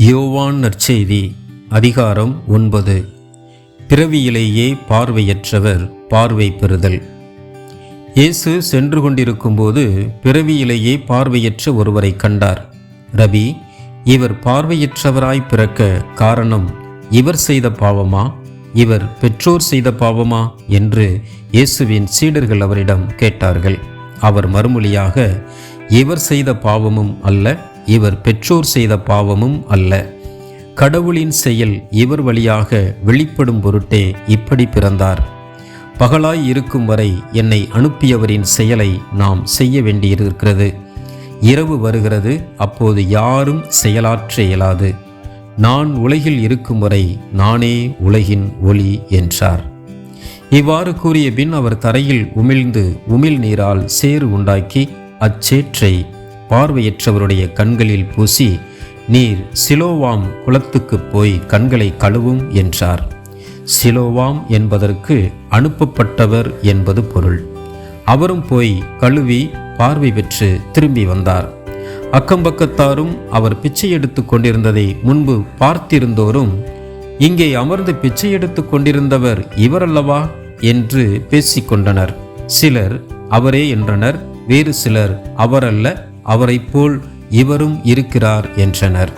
யோவான் நற்செய்தி அதிகாரம் 9. பிறவியிலேயே பார்வையற்றவர் பார்வை பெறுதல். இயேசு சென்று கொண்டிருக்கும்போது பிறவியிலேயே பார்வையற்ற ஒருவரை கண்டார். ரபி, இவர் பார்வையற்றவராய் பிறக்க காரணம் இவர் செய்த பாவமா, இவர் பெற்றோர் செய்த பாவமா என்று இயேசுவின் சீடர்கள் அவரிடம் கேட்டார்கள். அவர் மறுமொழியாக, இவர் செய்த பாவமும் அல்ல, இவர் பெற்றோர் செய்த பாவமும் அல்ல. கடவுளின் செயல் இவர் வழியாக வெளிப்படும் பொருட்டே இப்படி பிறந்தார். பகலாய் இருக்கும் வரை என்னை அனுப்பியவரின் செயலை நாம் செய்ய வேண்டியிருக்கிறது. இரவு வருகிறது, அப்போது யாரும் செயலாற்ற இயலாது. நான் உலகில் இருக்கும் வரை நானே உலகின் ஒளி என்றார். இவ்வாறு கூறிய பின் அவர் தரையில் உமிழ்ந்து உமிழ் நீரால் சேறு உண்டாக்கி அச்சேற்றை பார்வையற்றவருடைய கண்களில் பூசி, நீர் சிலோவாம் குளத்துக்கு போய் கண்களை கழுவும் என்றார். சிலோவாம் என்பதற்கு அனுப்பப்பட்டவர் என்பது பொருள். அவரும் போய் கழுவி பார்வை பெற்று திரும்பி வந்தார். அக்கம்பக்கத்தாரும் அவர் பிச்சை எடுத்து கொண்டிருந்ததை முன்பு பார்த்திருந்தோரும், இங்கே அமர்ந்து பிச்சை எடுத்து கொண்டிருந்தவர் இவரல்லவா என்று பேசிக்கொண்டனர். சிலர் அவரே என்றனர், வேறு சிலர் அவரல்ல, அவரைப் போல் இவரும் இருக்கிறார் என்றனர்.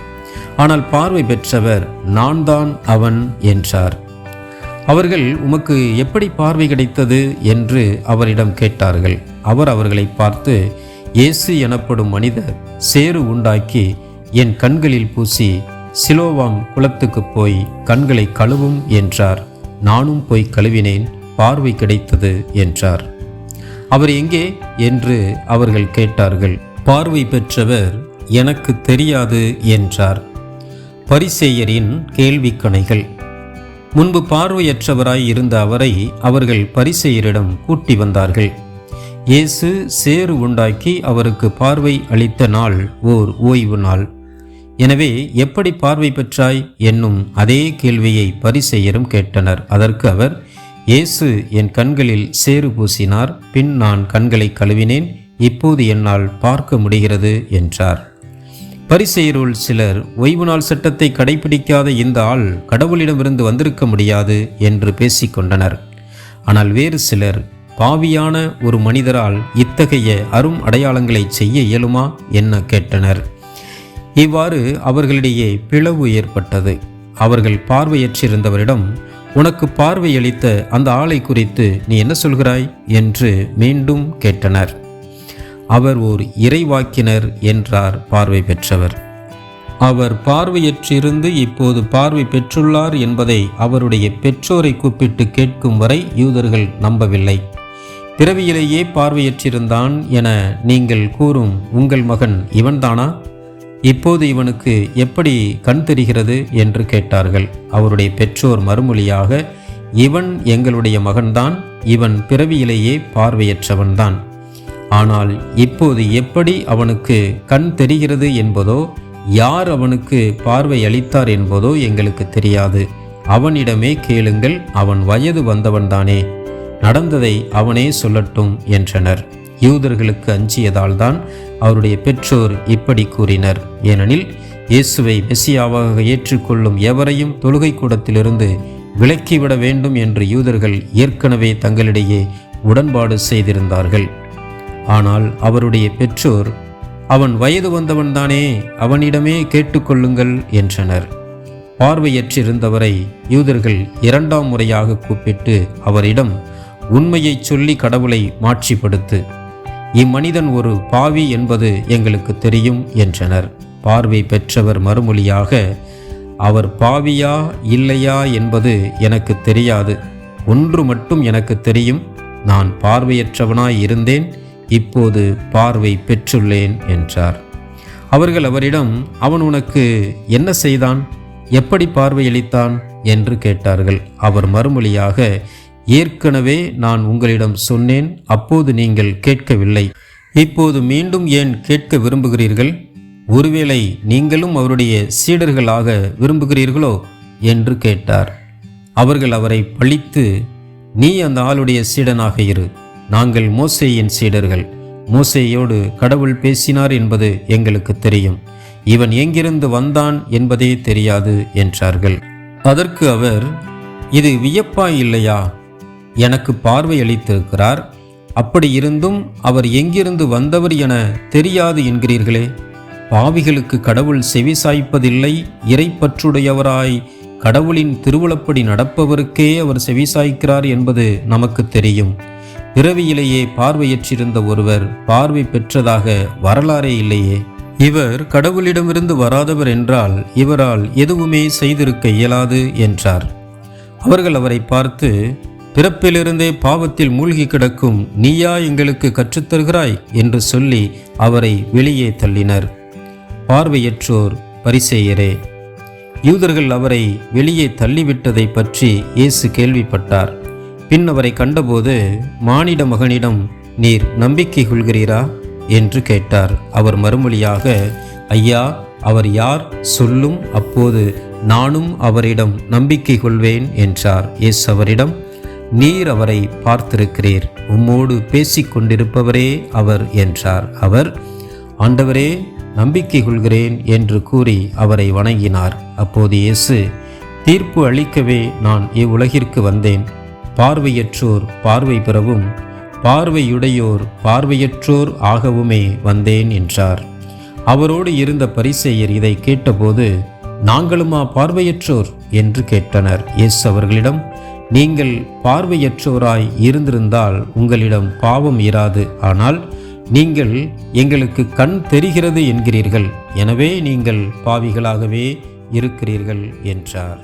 ஆனால் பார்வை பெற்றவர் நான் தான் அவன் என்றார். அவர்கள், உமக்கு எப்படி பார்வை கிடைத்தது என்று அவரிடம் கேட்டார்கள். அவர் அவர்களை பார்த்து, இயேசு எனப்படும் மனிதர் சேறு உண்டாக்கி என் கண்களில் பூசி சிலோவாம் குளத்துக்கு போய் கண்களை கழுவும் என்றார். நானும் போய் கழுவினேன், பார்வை கிடைத்தது என்றார். அவர் எங்கே என்று அவர்கள் கேட்டார்கள். பார்வை பெற்றவர் எனக்கு தெரியாது என்றார். பரிசேயரின் கேள்விக்கணைகள். முன்பு பார்வையற்றவராய் இருந்த அவரை அவர்கள் பரிசேயரிடம் கூட்டி வந்தார்கள். இயேசு சேறு உண்டாக்கி அவருக்கு பார்வை அளித்த நாள் ஓர் ஓய்வு நாள். எனவே எப்படி பார்வை பெற்றாய் என்னும் அதே கேள்வியை பரிசேயரும் கேட்டனர். அதற்கு அவர், இயேசு என் கண்களில் சேறு பூசினார், பின் நான் கண்களை கழுவினேன், இப்போது என்னால் பார்க்க முடிகிறது என்றார். பரிசேயருள் சிலர், ஓய்வு நாள் சட்டத்தை கடைபிடிக்காத இந்த ஆள் கடவுளிடமிருந்து வந்திருக்க முடியாது என்று பேசிக்கொண்டனர். ஆனால் வேறு சிலர், பாவியான ஒரு மனிதரால் இத்தகைய அரும் அடையாளங்களை செய்ய இயலுமா என்ன கேட்டனர். இவ்வாறு அவர்களிடையே பிளவு ஏற்பட்டது. அவர்கள் பார்வையற்றிருந்தவரிடம், உனக்கு பார்வையளித்த அந்த ஆளை குறித்து நீ என்ன சொல்கிறாய் என்று மீண்டும் கேட்டனர். அவர் ஓர் இறைவாக்கினர் என்றார் பார்வை பெற்றவர். அவர் பார்வையற்றிருந்து இப்போது பார்வை பெற்றுள்ளார் என்பதை அவருடைய பெற்றோரை கூப்பிட்டு கேட்கும் வரை யூதர்கள் நம்பவில்லை. பிறவியிலேயே பார்வையற்றிருந்தான் என நீங்கள் கூறும் உங்கள் மகன் இவன்தானா? இப்போது இவனுக்கு எப்படி கண் தெரிகிறது என்று கேட்டார்கள். அவருடைய பெற்றோர் மறுமொழியாக, இவன் எங்களுடைய மகன்தான், இவன் பிறவியிலேயே பார்வையற்றவன்தான். ஆனால் இப்போது எப்படி அவனுக்கு கண் தெரிகிறது என்பதோ, யார் அவனுக்கு பார்வை அளித்தார் என்பதோ எங்களுக்கு தெரியாது. அவனிடமே கேளுங்கள், அவன் வயது வந்தவன்தானே, நடந்ததை அவனே சொல்லட்டும் என்றனர். யூதர்களுக்கு அஞ்சியதால் தான் அவருடைய பெற்றோர் இப்படி கூறினர். ஏனெனில் இயேசுவை மெசியாவாக ஏற்றுக்கொள்ளும் எவரையும் தொழுகை கூடத்திலிருந்து விலக்கிவிட வேண்டும் என்று யூதர்கள் ஏற்கனவே தங்களிடையே உடன்பாடு செய்திருந்தார்கள். ஆனால் அவருடைய பெற்றோர், அவன் வயது வந்தவன்தானே, அவனிடமே கேட்டுக்கொள்ளுங்கள் என்றனர். பார்வையற்றிருந்தவரை யூதர்கள் 2ஆம் முறையாக கூப்பிட்டு அவரிடம், உண்மையை சொல்லி கடவுளை மாட்சிப்படுத்து, இம்மனிதன் ஒரு பாவி என்பது எங்களுக்கு தெரியும் என்றனர். பார்வை பெற்றவர் மறுமொழியாக, அவர் பாவியா இல்லையா என்பது எனக்கு தெரியாது. ஒன்று மட்டும் எனக்கு தெரியும், நான் பார்வையற்றவனாய் இருந்தேன், இப்போது பார்வை பெற்றுள்ளேன் என்றார். அவர்கள் அவரிடம், அவன் உனக்கு என்ன செய்தான், எப்படி பார்வையளித்தான் என்று கேட்டார்கள். அவர் மறுமொழியாக, ஏற்கனவே நான் உங்களிடம் சொன்னேன், அப்போது நீங்கள் கேட்கவில்லை, இப்போது மீண்டும் ஏன் கேட்க விரும்புகிறீர்கள்? ஒருவேளை நீங்களும் அவருடைய சீடர்களாக விரும்புகிறீர்களோ என்று கேட்டார். அவர்கள் அவரை பழித்து, நீ அந்த ஆளுடைய சீடனாக இரு, நாங்கள் மோசேயின் சீடர்கள், மோசேயோடு கடவுள் பேசினார் என்பது எங்களுக்கு தெரியும். இவன் எங்கிருந்து வந்தான் என்பதே தெரியாது என்றார்கள். அதற்கு அவர், இது வியப்பா இல்லையா? எனக்கு பார்வை அளித்திருக்கிறார், அப்படி இருந்தும் அவர் எங்கிருந்து வந்தவர் என தெரியாது என்கிறீர்களே. பாவிகளுக்கு கடவுள் செவிசாய்ப்பதில்லை, இறைப்பற்றுடையவராய் கடவுளின் திருவுளப்படி நடப்பவருக்கே அவர் செவிசாய்க்கிறார் என்பது நமக்கு தெரியும். பிறவியிலேயே பார்வையற்றிருந்த ஒருவர் பார்வை பெற்றதாக வரலாறே இல்லையே. இவர் கடவுளிடமிருந்து வராதவர் என்றால் இவரால் எதுவுமே செய்திருக்க இயலாது என்றார். அவர்கள் அவரை பார்த்து, பிறப்பிலிருந்தே பாவத்தில் மூழ்கி கிடக்கும் நீயா எங்களுக்கு கற்றுத்தருகிறாய் என்று சொல்லி அவரை வெளியே தள்ளினர். பார்வையற்றோர் பரிசேயரே. யூதர்கள் அவரை வெளியே தள்ளிவிட்டதை பற்றி இயேசு கேள்விப்பட்டார். பின் அவரை கண்டபோது, மானிட மகனிடம் நீர் நம்பிக்கை கொள்கிறீரா என்று கேட்டார். அவர் மறுமொழியாக, ஐயா, அவர் யார் சொல்லும், அப்போது நானும் அவரிடம் நம்பிக்கை கொள்வேன் என்றார். இயேசு அவரிடம், நீர் அவரை பார்த்திருக்கிறீர், உம்மோடு பேசிக்கொண்டிருப்பவரே அவர் என்றார். அவர், ஆண்டவரே, நம்பிக்கை கொள்கிறேன் என்று கூறி அவரை வணங்கினார். அப்போது இயேசு, தீர்ப்பு அளிக்கவே நான் இவ்வுலகிற்கு வந்தேன், பார்வையற்றோர் பார்வை பெறவும் பார்வையுடையோர் பார்வையற்றோர் ஆகவுமே வந்தேன் என்றார். அவரோடு இருந்த பரிசேயர் இதை கேட்டபோது, நாங்களுமா பார்வையற்றோர் என்று கேட்டனர். இயேசு அவர்களிடம், நீங்கள் பார்வையற்றோராய் இருந்திருந்தால் உங்களிடம் பாவம் இராது. ஆனால் நீங்கள் எங்களுக்கு கண் தெரிகிறது என்கிறீர்கள், எனவே நீங்கள் பாவிகளாகவே இருக்கிறீர்கள் என்றார்.